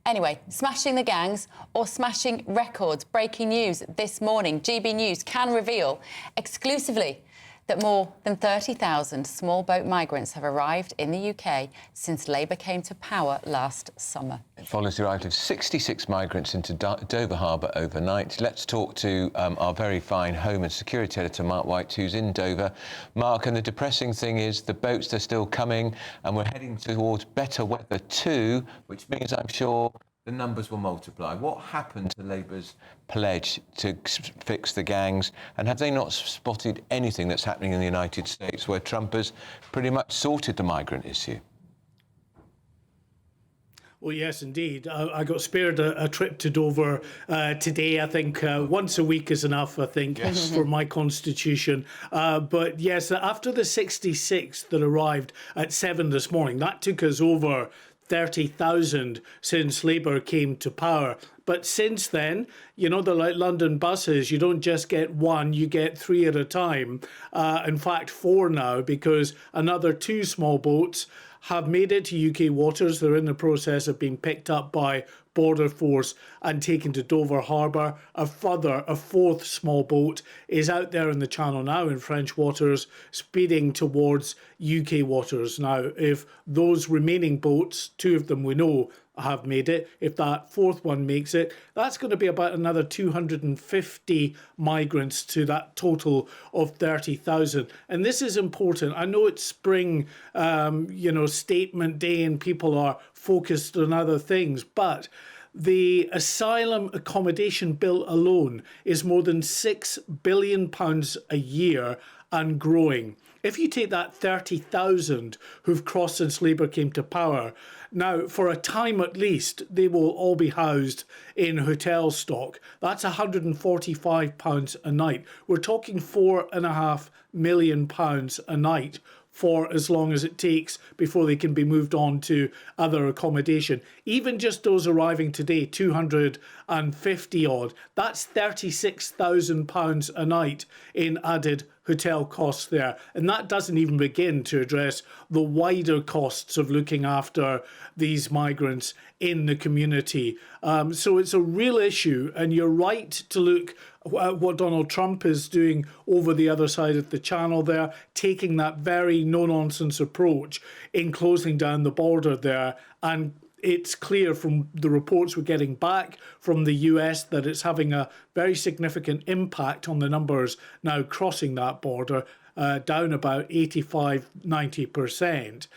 Anyway, smashing the gangs or smashing records? Breaking news this morning. GB News can reveal exclusively that more than 30,000 small boat migrants have arrived in the UK since Labour came to power last summer. It follows the arrival of 66 migrants into Dover Harbour overnight. Let's talk to our very fine Home and Security Editor, Mark White, who's in Dover. Mark, and the depressing thing is the boats are still coming and we're heading towards better weather too, which means I'm sure the numbers will multiply. What happened to Labour's pledge to fix the gangs? And have they not spotted anything that's happening in the United States where Trump has pretty much sorted the migrant issue? Well, yes, indeed. I got spared a trip to Dover today. I think once a week is enough, I think, yes, for my constitution. But yes, after the 66 that arrived at 7 this morning, that took us over 30,000 since Labour came to power. But since then, you know, they're like London buses. You don't just get one, you get 3 at a time. In fact, 4 now, because another 2 small boats have made it to UK waters. They're in the process of being picked up by Border Force and taken to Dover Harbour. A 4th small boat is out there in the Channel now in French waters, speeding towards UK waters. Now, if those remaining boats, 2 of them we know, have made it, if that 4th one makes it, that's going to be about another 250 migrants to that total of 30,000. And this is important. I know it's spring, statement day and people are focused on other things, but the asylum accommodation bill alone is more than £6 billion a year and growing. If you take that 30,000 who've crossed since Labour came to power, now for a time at least, they will all be housed in hotel stock. That's £145 a night. We're talking £4.5 million a night for as long as it takes before they can be moved on to other accommodation. Even just those arriving today, 250 odd, that's £36,000 a night in added hotel costs there. And that doesn't even begin to address the wider costs of looking after these migrants in the community. So it's a real issue, and you're right to look at what Donald Trump is doing over the other side of the channel there, taking that very no-nonsense approach in closing down the border there. And it's clear from the reports we're getting back from the US that it's having a very significant impact on the numbers now crossing that border, down about 85–90%.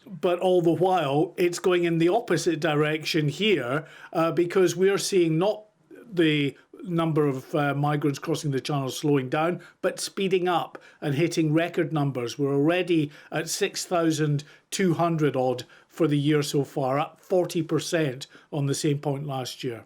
But all the while, it's going in the opposite direction here because we're seeing not the number of migrants crossing the channel slowing down, but speeding up and hitting record numbers. We're already at 6,200 odd for the year so far, up 40% on the same point last year.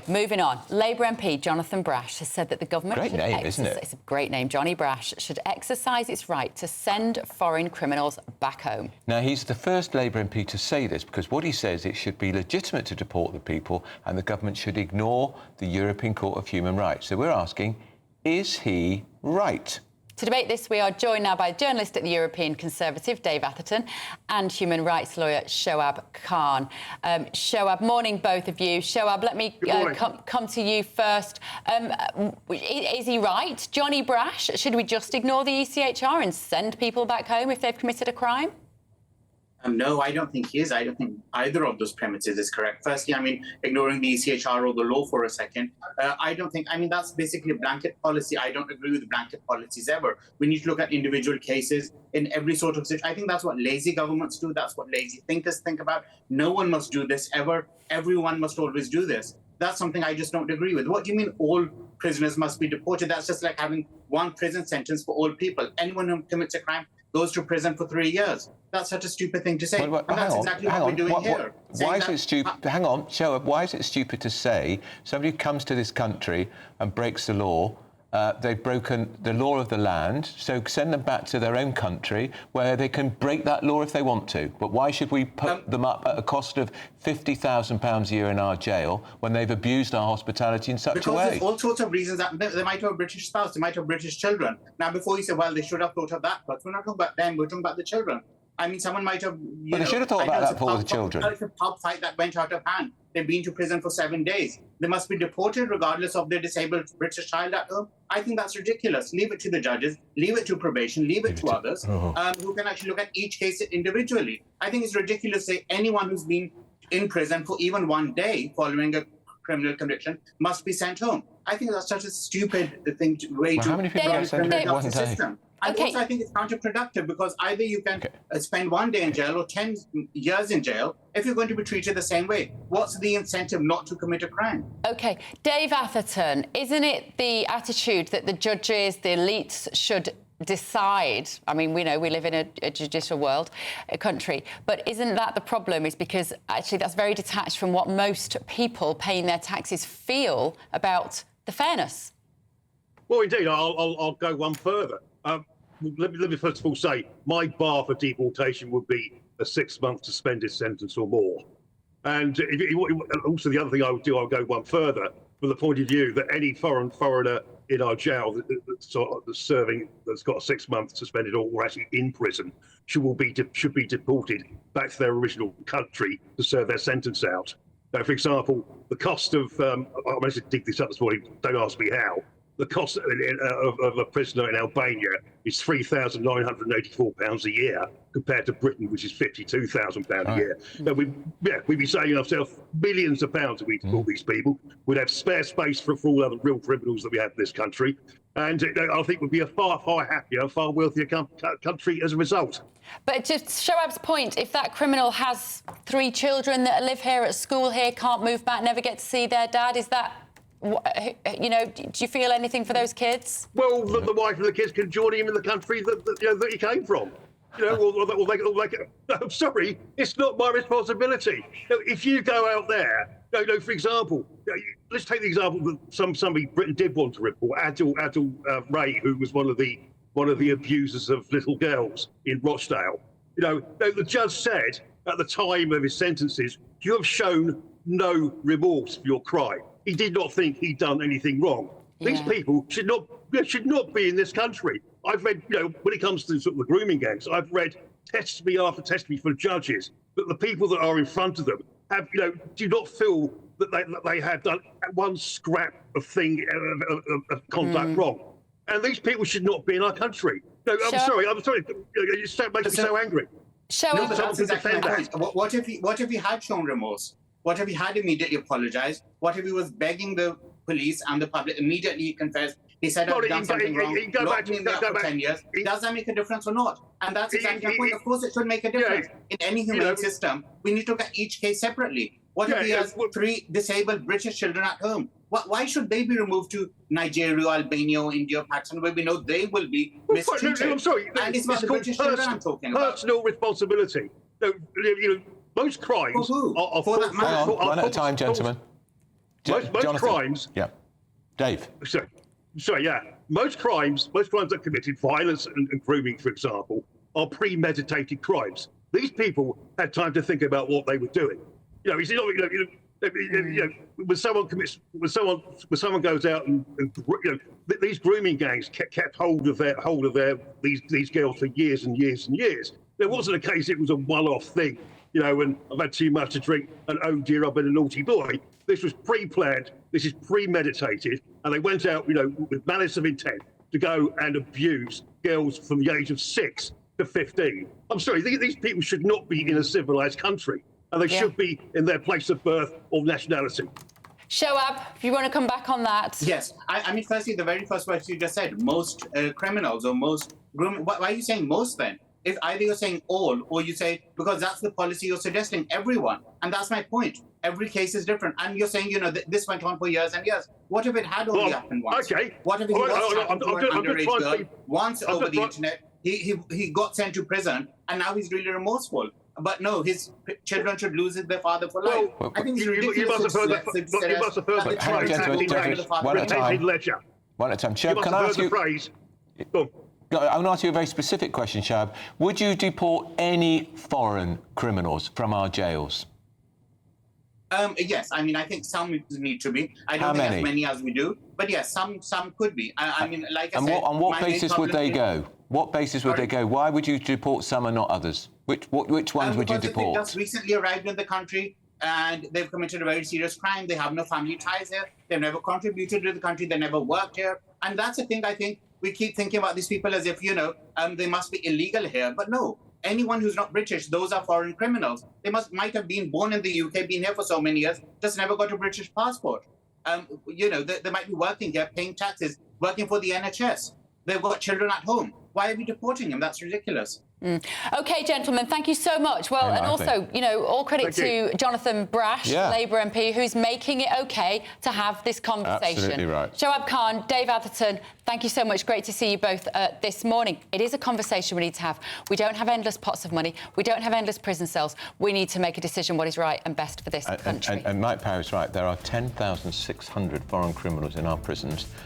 Moving on, Labour MP Jonathan Brash has said that the government great name, isn't it? It's a great name, Johnny Brash, should exercise its right to send foreign criminals back home. Now, he's the first Labour MP to say this because what he says, it should be legitimate to deport the people and the government should ignore the European Court of Human Rights. So we're asking, is he right? To debate this, we are joined now by journalist at the European Conservative, Dave Atherton, and human rights lawyer, Shoab Khan. Shoab, morning, both of you. Shoab, let me come to you first. Is he right? Johnny Brash, should we just ignore the ECHR and send people back home if they've committed a crime? No, I don't think he is. I don't think either of those premises is correct. Firstly, ignoring the ECHR or the law for a second, that's basically a blanket policy. I don't agree with blanket policies ever. We need to look at individual cases in every sort of situation. I think that's what lazy governments do. That's what lazy thinkers think about. No one must do this ever. Everyone must always do this. That's something I just don't agree with. What do you mean all prisoners must be deported? That's just like having one prison sentence for all people. Anyone who commits a crime goes to prison for 3 years. That's such a stupid thing to say. And that's exactly what we're doing here. Why is it stupid? Hang on, Shoab, why is it stupid to say somebody who comes to this country and breaks the law, they've broken the law of the land, so send them back to their own country where they can break that law if they want to. But why should we put them up at a cost of £50,000 a year in our jail when they've abused our hospitality in such a way? Because there's all sorts of reasons. That they might have a British spouse, they might have British children. Now, before you say, well, they should have thought of that, but we're not talking about them, we're talking about the children. I mean, someone might have. But they should have thought about that for the children. It's a pub fight that went out of hand. They've been to prison for 7 days. They must be deported regardless of their disabled British child at home. I think that's ridiculous. Leave it to the judges, leave it to probation, leave it to others who can actually look at each case individually. I think it's ridiculous to say anyone who's been in prison for even 1 day following a criminal conviction must be sent home. I think that's such a stupid way to how many people are sent in 1 day? system. And also, I think it's counterproductive because either you can spend 1 day in jail or 10 years in jail if you're going to be treated the same way. What's the incentive not to commit a crime? OK. Dave Atherton, isn't it the attitude that the judges, the elites should decide? I mean, we know we live in a judicial world, a country, but isn't that the problem? Is because actually that's very detached from what most people paying their taxes feel about the fairness. Well, indeed, I'll go one further. Let me first of all say my bar for deportation would be a 6-month suspended sentence or more. And also the other thing I would do, I'll go one further from the point of view that any foreigner in our jail that's got a 6-month suspended or actually in prison should be deported back to their original country to serve their sentence out. Now, for example, the cost of I managed to dig this up this morning. Don't ask me how. The cost of a prisoner in Albania is £3,984 a year, compared to Britain, which is £52,000 a year. Now we'd be saving ourselves billions of pounds if we deport these people. We'd have spare space for all other real criminals that we have in this country, and I think we'd be a far happier, far wealthier country as a result. But to Shoaib's point, if that criminal has 3 children that live here at school here, can't move back, never get to see their dad, is that? You know, do you feel anything for those kids? Well, the wife and the kids can join him in the country that he came from. You know, or I'm sorry, it's not my responsibility. You know, if you go out there, for example, let's take the example that somebody Britain did want to report, Adil Ray, who was one of the abusers of little girls in Rochdale. You know, the judge said at the time of his sentences, you have shown no remorse for your crime. He did not think he'd done anything wrong. Yeah. These people should not be in this country. I've read, when it comes to sort of the grooming gangs, I've read testimony after testimony from judges that the people that are in front of them have, do not feel that they have done one scrap of of conduct wrong. And these people should not be in our country. No, I'm sorry. It makes me so angry. No, but that's exactly my point. What if he had shown remorse? What if he had immediately apologized? What if he was begging the police and the public immediately confessed? He said, I've done something wrong, locked me in there for 10 years. Does that make a difference or not? And that's exactly my point. Of course, it should make a difference. In any humane system, we need to look at each case separately. What if he has 3 disabled British children at home? Why should they be removed to Nigeria, Albania, India, Pakistan, where we know they will be mistreated? I'm sorry. And it's about the British children I'm talking about. Personal responsibility. Most crimes are one at a time, gentlemen. Most crimes. Yeah, Dave. Sorry. Yeah. Most crimes that are committed, violence and grooming, for example, are premeditated crimes. These people had time to think about what they were doing. When someone goes out and these grooming gangs kept hold of these girls for years and years and years. There wasn't a case; it was a one-off thing. When I've had too much to drink and oh dear, I've been a naughty boy. This was pre-planned, this is premeditated, and they went out, with malice of intent to go and abuse girls from the age of 6 to 15. I'm sorry, these people should not be in a civilized country, and they should be in their place of birth or nationality. Shoaib, if you want to come back on that. Yes, I mean, firstly, the very first word you just said, most criminals or most grooming. Why are you saying most then? If either you're saying all or you say, because that's the policy you're suggesting, everyone. And that's my point. Every case is different. And you're saying, this went on for years and years. What if it had only happened once? Okay. What if he was chatting to an underage girl once over the internet? He got sent to prison and now he's really remorseful. But no, his children should lose their father for life. I think it's ridiculous. You must have heard that. Hang on, gentlemen. One at a time. One at a time. Shoaib, can I ask you? I'm going to ask you a very specific question, Shoaib. Would you deport any foreign criminals from our jails? Yes, I mean, I think some need to be. I How don't think many? as many as we do, but yes, some could be. I mean, like I And said, on what my main basis would problem they is- go? What basis would they go? Why would you deport some and not others? Which ones would you because they deport? just recently arrived in the country and they've committed a very serious crime. They have no family ties here. They've never contributed to the country. They never worked here. And that's the thing. I think we keep thinking about these people as if, they must be illegal here. But no, anyone who's not British, those are foreign criminals. They might have been born in the UK, been here for so many years, just never got a British passport. They might be working here, paying taxes, working for the NHS. They've got children at home. Why are we deporting them? That's ridiculous. OK, gentlemen, thank you so much. Well, and also, all credit to Jonathan Brash, Labour MP, who's making it OK to have this conversation. Absolutely right. Shoaib Khan, Dave Atherton, thank you so much. Great to see you both this morning. It is a conversation we need to have. We don't have endless pots of money. We don't have endless prison cells. We need to make a decision what is right and best for this country. And Mike Parry's right. There are 10,600 foreign criminals in our prisons.